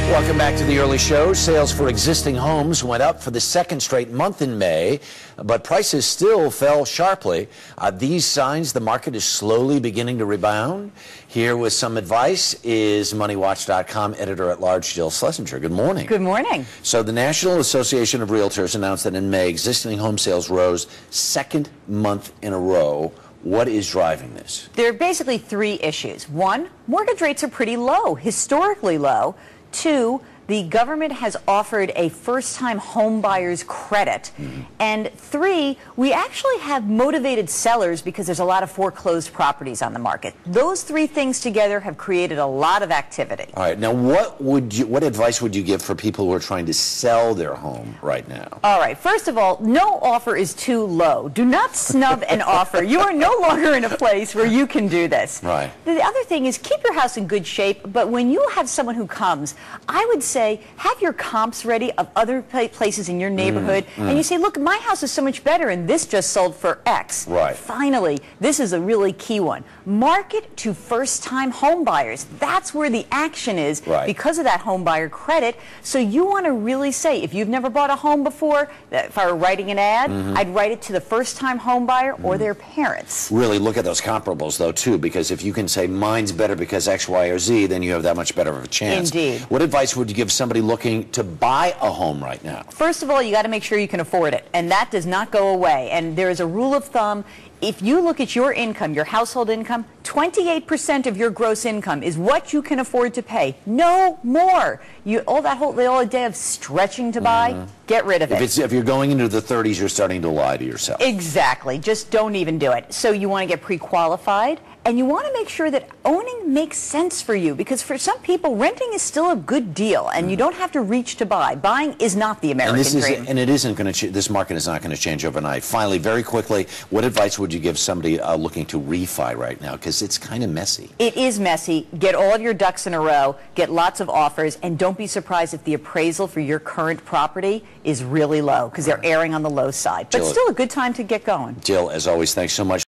Welcome back to the early show. Sales for existing homes went up for the second straight month in May, but prices still fell sharply. These signs the market is slowly beginning to rebound. Here with some advice is MoneyWatch.com editor-at-large Jill Schlesinger. Good morning. Good morning. So the National Association of Realtors announced that in May, existing home sales rose second month in a row. What is driving this? There are basically three issues. One, mortgage rates are pretty low, historically low. Two, the government has offered a first-time home buyer's credit. And three, we actually have motivated sellers because there's a lot of foreclosed properties on the market. Those three things together have created a lot of activity. All right. Now, what advice would you give for people who are trying to sell their home right now? All right. First of all, no offer is too low. Do not snub an offer. You are no longer in a place where you can do this. Right. The other thing is keep your house in good shape, but when you have someone who comes, I would say have your comps ready of other places in your neighborhood, and you say, look, my house is so much better and this just sold for X. Right. Finally, this is a really key one. Market to first-time home buyers. That's where the action is because of that home buyer credit. So you want to really say, if you've never bought a home before, if I were writing an ad, I'd write it to the first-time home buyer or their parents. Really look at those comparables, though, too, because if you can say mine's better because X, Y, or Z, then you have that much better of a chance. Indeed. What advice would you give somebody looking to buy a home right now? First of all, you got to make sure you can afford it, and that does not go away. And there is a rule of thumb. If you look at your income, your household income, 28% of your gross income is what you can afford to pay. No more. The whole idea of stretching to buy, get rid of it. If you're going into the 30s, you're starting to lie to yourself. Exactly. Just don't even do it. So you want to get pre-qualified, and you want to make sure that owning makes sense for you, because for some people, renting is still a good deal, and you don't have to reach to buy. Buying is not the American dream. And it isn't going to. This market is not going to change overnight. Finally, very quickly, what advice would you give somebody looking to refi right now? Because it's kind of messy. It is messy. Get all of your ducks in a row. Get lots of offers, and don't be surprised if the appraisal for your current property is really low, because they're erring on the low side. But Jill, still a good time to get going. Jill, as always, thanks so much.